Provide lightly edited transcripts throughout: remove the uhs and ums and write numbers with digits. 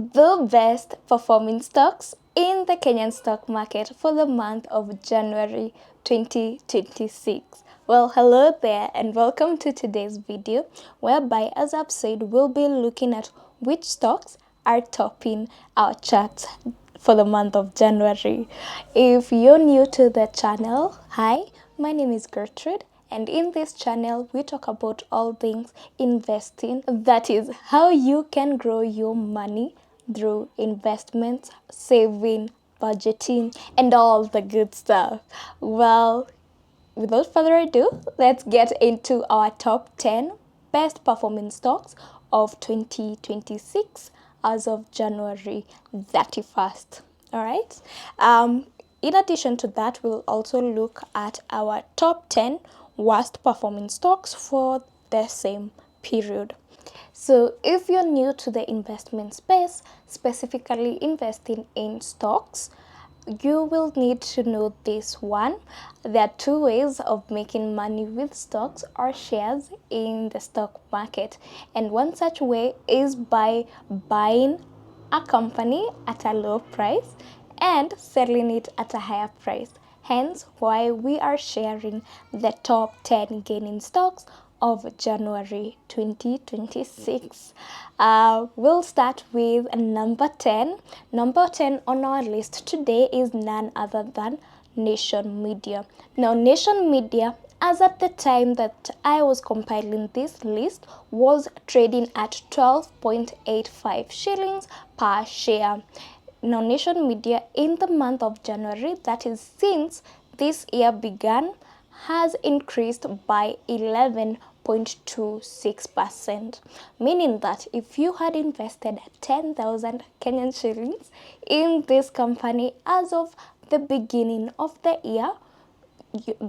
The best performing stocks in the Kenyan stock market for the month of January 2026. Well, hello there and welcome to today's video, whereby, as I've said, we'll be looking at which stocks are topping our charts for the month of January. If you're new to the channel, hi, my name is Gertrude, and in this channel we talk about all things investing, that is how you can grow your money through investments, saving, budgeting, and all the good stuff. Well, without further ado, let's get into our top 10 best performing stocks of 2026 as of January 31st. All right. In addition to that, we'll also look at our top 10 worst performing stocks for the same period. So if you're new to the investment space, specifically investing in stocks, you will need to know this one. There are two ways of making money with stocks or shares in the stock market. And one such way is by buying a company at a low price and selling it at a higher price. Hence why we are sharing the top 10 gaining stocks of January 2026. We'll start with number 10. Number 10 on our list today is none other than Nation Media. Now, Nation Media, as at the time that I was compiling this list, was trading at 12.85 shillings per share. Now, Nation Media in the month of January, that is since this year began, has increased by 11.26%, meaning that if you had invested 10,000 Kenyan shillings in this company as of the beginning of the year,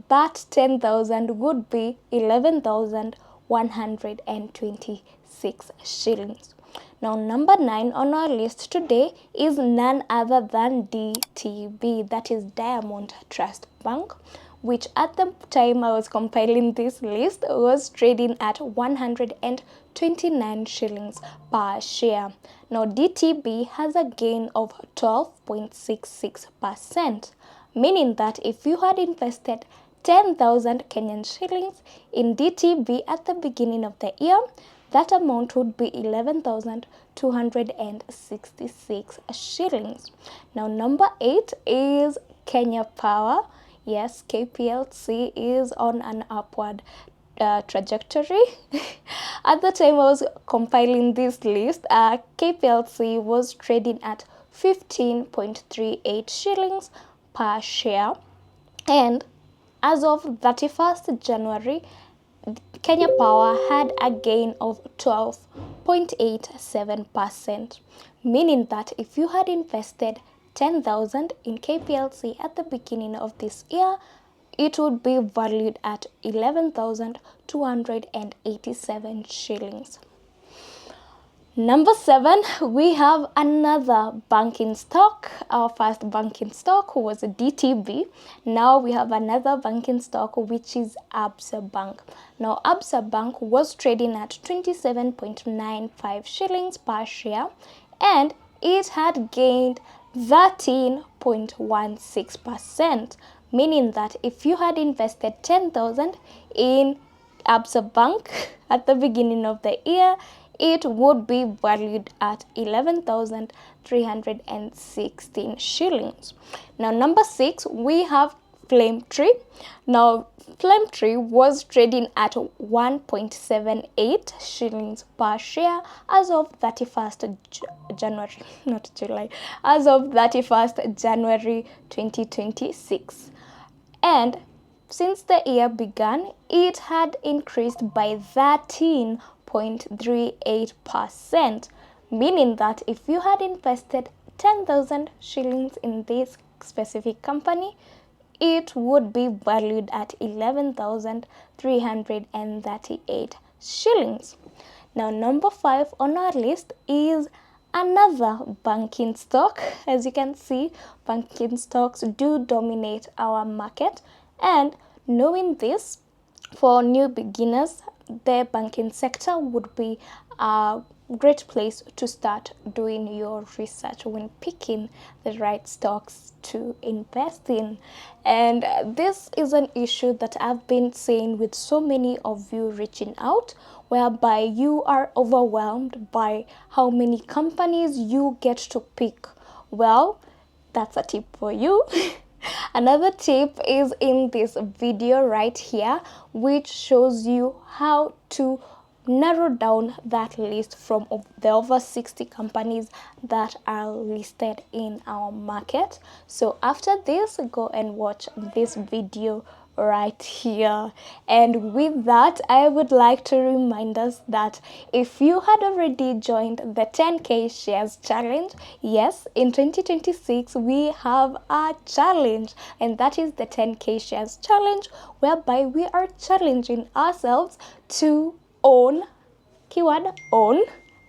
that 10,000 would be 11,126 shillings. Now, number 9 on our list today is none other than DTB, that is Diamond Trust Bank, which at the time I was compiling this list was trading at 129 shillings per share. Now, DTB has a gain of 12.66%, meaning that if you had invested 10,000 Kenyan shillings in DTB at the beginning of the year, that amount would be 11,266 shillings. Now, number 8 is Kenya Power. Yes, KPLC is on an upward trajectory. At the time I was compiling this list, KPLC was trading at 15.38 shillings per share, and as of 31st January, Kenya Power had a gain of 12.87%, meaning that if you had invested 10,000 in KPLC at the beginning of this year, it would be valued at 11,287 shillings. Number 7, we have another banking stock. Our first banking stock was DTB. Now we have another banking stock, which is Absa Bank. Now, Absa Bank was trading at 27.95 shillings per share, and it had gained 13.16%, meaning that if you had invested 10,000 in Absa Bank at the beginning of the year, it would be valued at 11,316 shillings. Now, number 6, we have Flame Tree. Now, Flame Tree was trading at 1.78 shillings per share as of 31st January, not July, as of 31st January 2026. And since the year began, it had increased by 13.38%, meaning that if you had invested 10,000 shillings in this specific company, it would be valued at 11,338 shillings. Now, number 5 on our list is another banking stock. As you can see, banking stocks do dominate our market, and knowing this, for new beginners, the banking sector would be great place to start doing your research when picking the right stocks to invest in. And this is an issue that I've been seeing with so many of you reaching out, whereby you are overwhelmed by how many companies you get to pick. Well, that's a tip for you. Another tip is in this video right here, which shows you how to narrow down that list from the over 60 companies that are listed in our market. So after this, go and watch this video right here. And with that, I would like to remind us that if you had already joined the 10k shares challenge, yes, in 2026 we have a challenge, and that is the 10k shares challenge, whereby we are challenging ourselves to own, keyword own,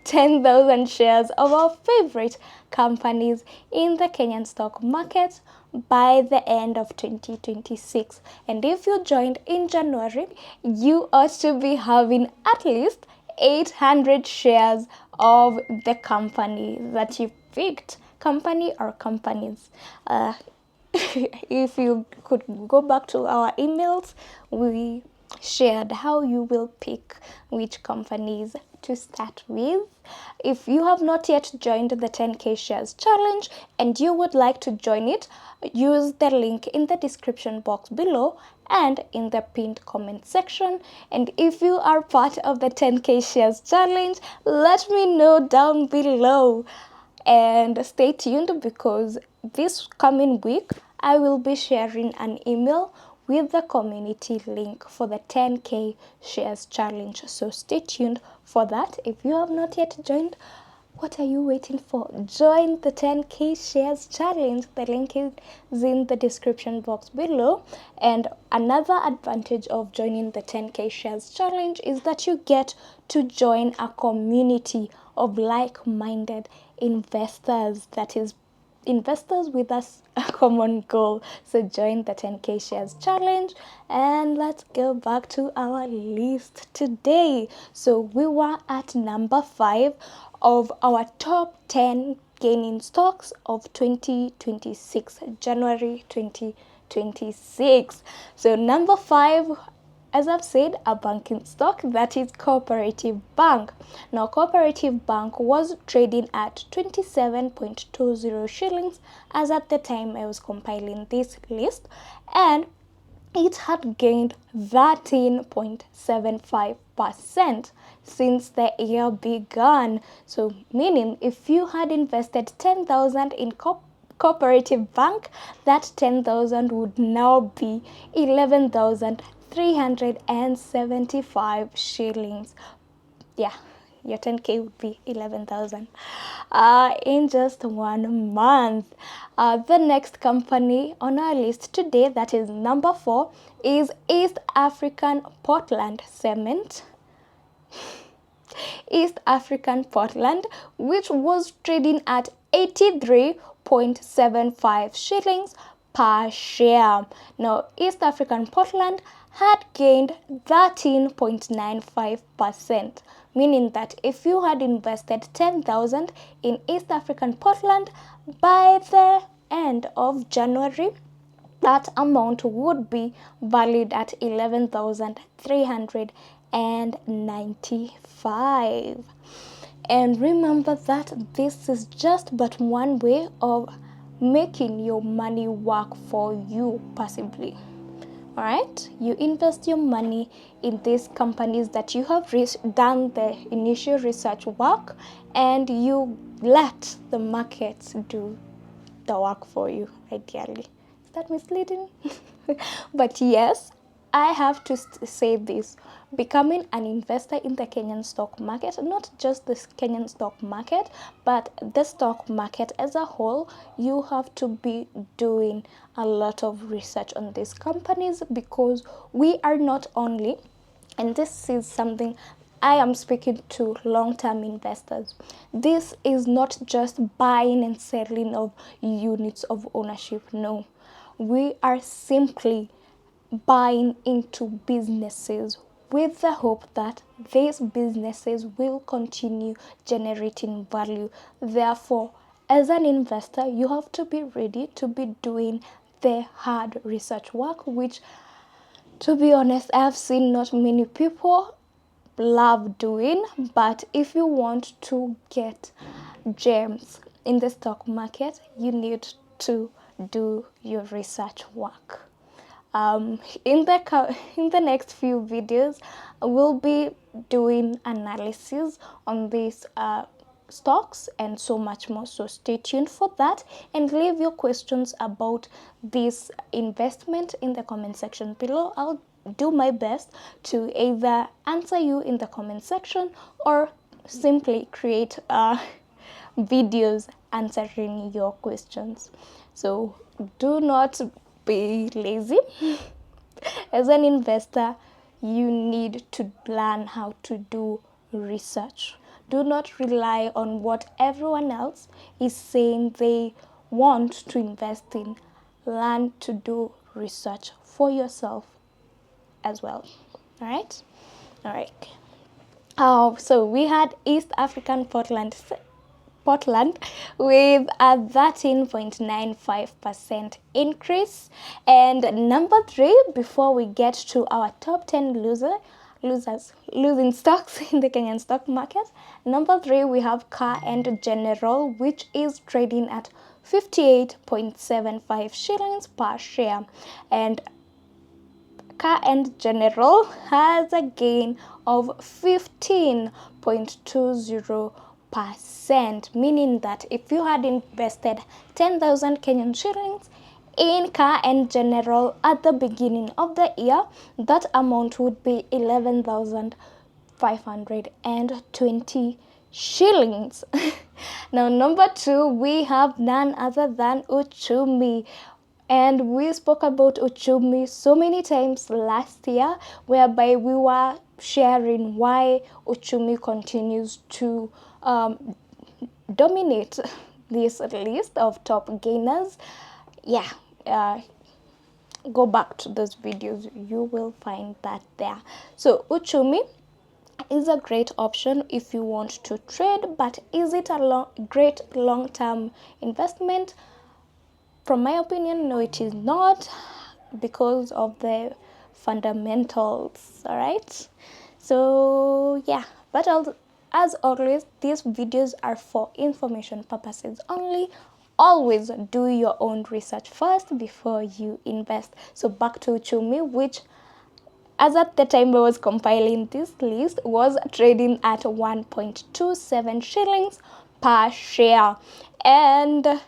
10,000 shares of our favorite companies in the Kenyan stock market by the end of 2026. And if you joined in January, you ought to be having at least 800 shares of the company that you picked, company or companies. If you could go back to our emails, we shared how you will pick which companies to start with. If you have not yet joined the 10k shares challenge and you would like to join it, use the link in the description box below and in the pinned comment section. And if you are part of the 10k shares challenge, let me know down below. And stay tuned, because this coming week I will be sharing an email with the community link for the 10k shares challenge. So stay tuned for that. If you have not yet joined, what are you waiting for? Join the 10k shares challenge. The link is in the description box below. And another advantage of joining the 10k shares challenge is that you get to join a community of like-minded investors, that is, investors with us a common goal. So join the 10k shares challenge, and let's go back to our list today. So we were at number 5 of our top 10 gaining stocks of 2026, January 2026. So number 5, as I've said, a banking stock, that is Cooperative Bank. Now, Cooperative Bank was trading at 27.20 shillings as at the time I was compiling this list, and it had gained 13.75% since the year began. So, meaning if you had invested 10,000 in Cooperative Bank, that 10,000 would now be 11,375 shillings. Yeah, your 10k would be 11,000 in just 1 month. The next company on our list today, that is number 4, is East African Portland Cement. East African Portland, which was trading at 83.75 shillings per share. Now, East African Portland had gained 13.95%, meaning that if you had invested 10,000 in East African Portland by the end of January, that amount would be valued at 11,395. And remember that this is just but one way of making your money work for you passively. All right, you invest your money in these companies that you have done the initial research work, and you let the markets do the work for you, ideally. Is that misleading? But yes, I have to say this. Becoming an investor in the Kenyan stock market, not just the Kenyan stock market, but the stock market as a whole, you have to be doing a lot of research on these companies, because we are not only, and this is something I am speaking to long-term investors, this is not just buying and selling of units of ownership. No, we are simply buying into businesses with the hope that these businesses will continue generating value. Therefore, as an investor, you have to be ready to be doing the hard research work, which, to be honest, I have seen not many people love doing. But if you want to get gems in the stock market, you need to do your research work. In the next few videos, we'll be doing analysis on these stocks and so much more. So stay tuned for that, and leave your questions about this investment in the comment section below. I'll do my best to either answer you in the comment section or simply create videos answering your questions. So do not be lazy. As an investor, you need to learn how to do research. Do not rely on what everyone else is saying they want to invest in. Learn to do research for yourself as well. All right. So we had East African Portland with a 13.95% increase. And number 3, before we get to our top 10 losing stocks in the Kenyan stock market, number 3, we have Car and General, which is trading at 58.75 shillings per share. And Car and General has a gain of 15.20%, meaning that if you had invested 10,000 Kenyan shillings in Car and General at the beginning of the year, that amount would be 11,520 shillings. Now, number 2, we have none other than Uchumi. And we spoke about Uchumi so many times last year, whereby we were sharing why Uchumi continues to dominate this list of top gainers. Go back to those videos, you will find that there. So Uchumi is a great option if you want to trade, but is it a great long-term investment? From my opinion, no, it is not, because of the fundamentals. All right. So yeah, but as always, these videos are for information purposes only. Always do your own research first before you invest. So back to Uchumi, which, as at the time I was compiling this list, was trading at 1.27 shillings per share, and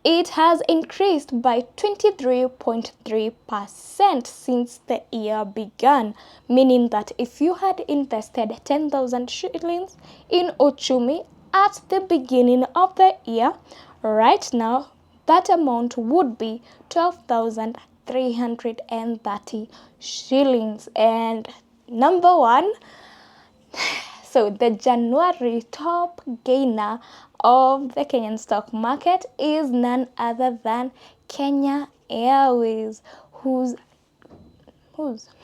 it has increased by 23.3% since the year began, meaning that if you had invested 10,000 shillings in Uchumi at the beginning of the year, right now that amount would be 12,330 shillings. And number 1, so the January top gainer of the Kenyan stock market is none other than Kenya Airways, whose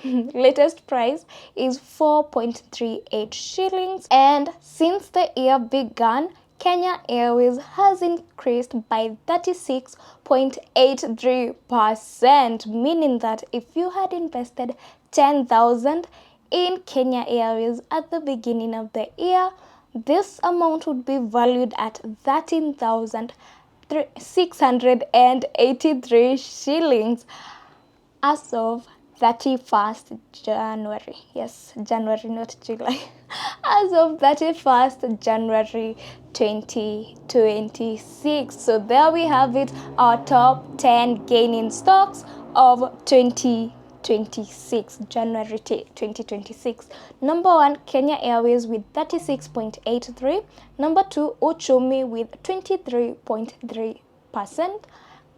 latest price is 4.38 shillings. And since the year began, Kenya Airways has increased by 36.83%, meaning that if you had invested 10,000 in Kenya Airways at the beginning of the year, this amount would be valued at 13,683 shillings as of 31st January. Yes, January, not July. As of 31st January 2026. So there we have it, our top 10 gaining stocks of 2026, January 2026. Number 1, Kenya Airways with 36.83. Number 2, Uchumi with 23.3%.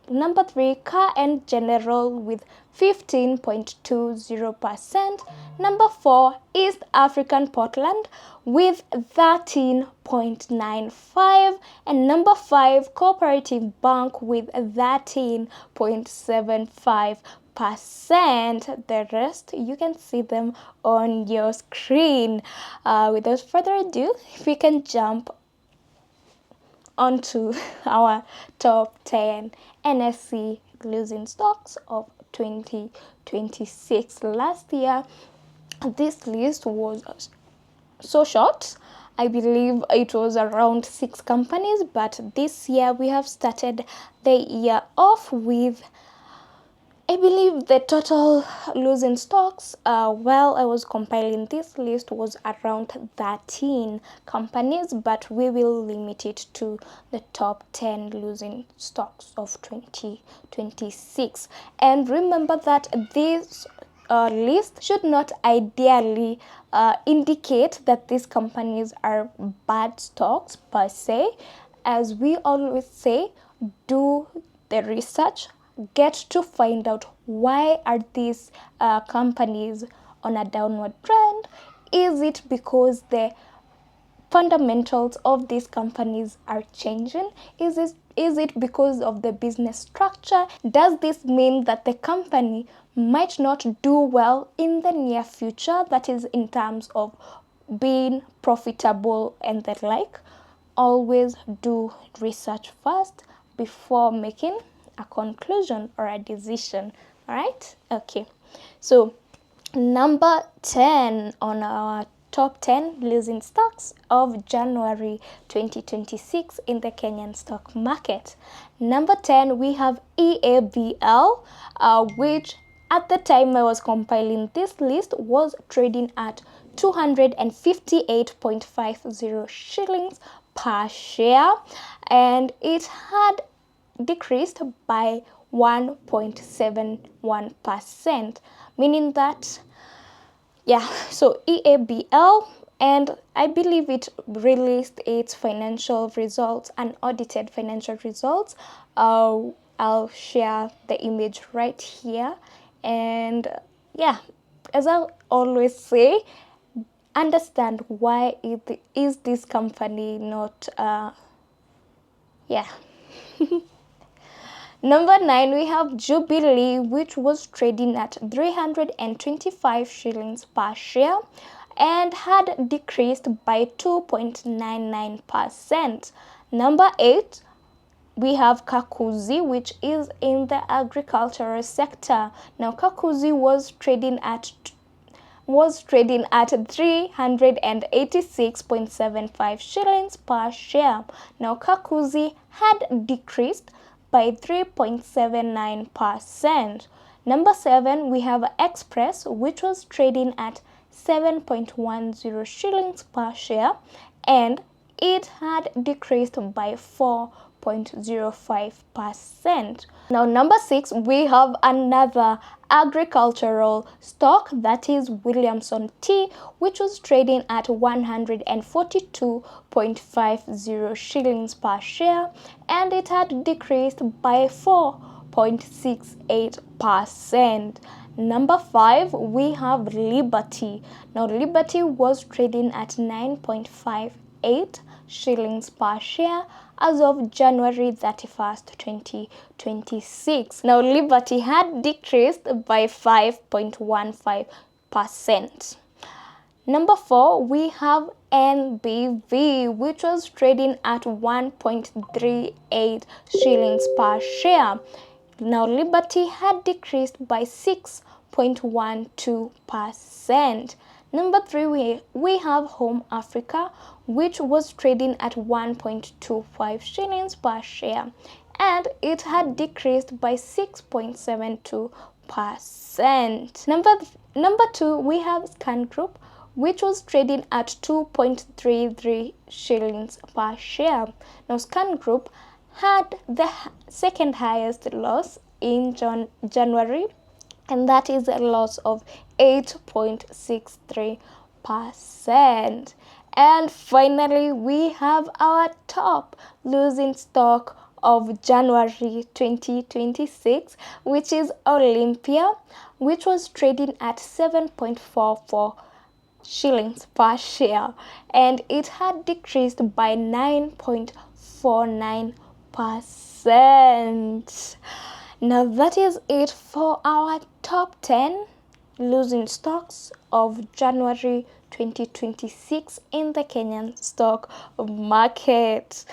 Number 3, Car and General with 15.20%. Number 4, East African Portland with 13.95%. And number 5, Cooperative Bank with 13.75%. The rest, you can see them on your screen. Without further ado, if we can jump onto our top 10 NSE losing stocks of 2026. Last year, this list was so short. I believe it was around 6 companies, but this year we have started the year off with, I believe the total losing stocks, while I was compiling this list, was around 13 companies, but we will limit it to the top 10 losing stocks of 2026. And remember that this list should not ideally indicate that these companies are bad stocks per se. As we always say, do the research, get to find out why are these companies on a downward trend. Is it because the fundamentals of these companies are changing? Is it because of the business structure? Does this mean that the company might not do well in the near future, that is in terms of being profitable and the like? Always do research first before making a conclusion or a decision. All right? Okay. So number 10 on our top 10 losing stocks of January 2026 in the Kenyan stock market. Number 10, we have EABL, which at the time I was compiling this list was trading at 258.50 shillings per share, and it had decreased by 1.71%, meaning that, yeah, so EABL, and I believe it released its financial results, unaudited financial results. I'll share the image right here. And yeah, as I always say, understand why is this company not, yeah. Number 9, we have Jubilee, which was trading at 325 shillings per share and had decreased by 2.99%. Number 8, we have Kakuzi, which is in the agricultural sector. Now, Kakuzi was trading at 386.75 shillings per share. Now, Kakuzi had decreased by 3.79%. Number 7, we have Express, which was trading at 7.10 shillings per share, and it had decreased by 4.05%. Now, number 6, we have another agricultural stock, that is Williamson Tea, which was trading at 142.50 shillings per share, and it had decreased by 4.68%. Number 5, we have Liberty. Now, Liberty was trading at 9.58 shillings per share as of January 31st, 2026. Now, Liberty had decreased by 5.15%. Number 4, we have NBV, which was trading at 1.38 shillings per share. Now, Liberty had decreased by 6.12%. Number 3, we have Home Africa, which was trading at 1.25 shillings per share, and it had decreased by 6.72%. Number 2, we have Scan Group, which was trading at 2.33 shillings per share. Now, Scan Group had the second highest loss in January, and that is a loss of 8.63%. And finally, we have our top losing stock of January 2026, which is Olympia, which was trading at 7.44 shillings per share, and it had decreased by 9.49%. Now that is it for our top 10 losing stocks of January 2026 in the Kenyan stock market.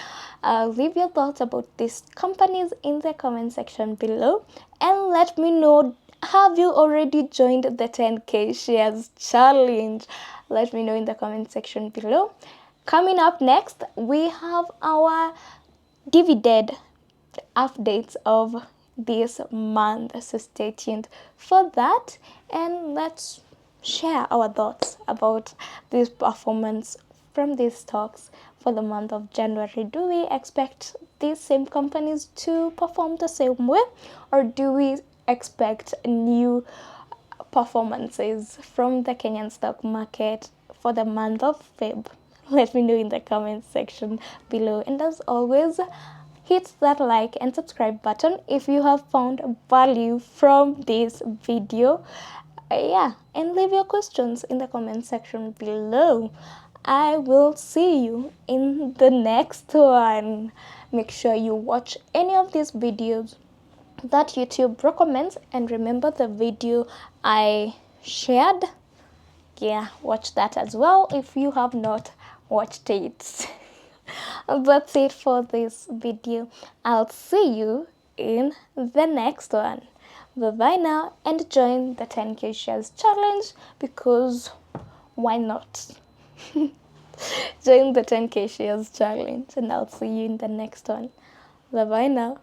Leave your thoughts about these companies in the comment section below, and let me know, have you already joined the 10k shares challenge? Let me know in the comment section below. Coming up next, we have our dividend updates of this month, so stay tuned for that, and let's share our thoughts about this performance from these stocks for the month of January. Do we expect these same companies to perform the same way, or do we expect new performances from the Kenyan stock market for the month of Feb? Let me know in the comment section below, and as always, hit that like and subscribe button if you have found value from this video. And leave your questions in the comment section below. I will see you in the next one. Make sure you watch any of these videos that YouTube recommends, and remember the video I shared, watch that as well if you have not watched it. That's it for this video. I'll see you in the next one. Bye bye now, and join the 10k shares challenge, because why not? Join the 10k shares challenge, and I'll see you in the next one. Bye bye now.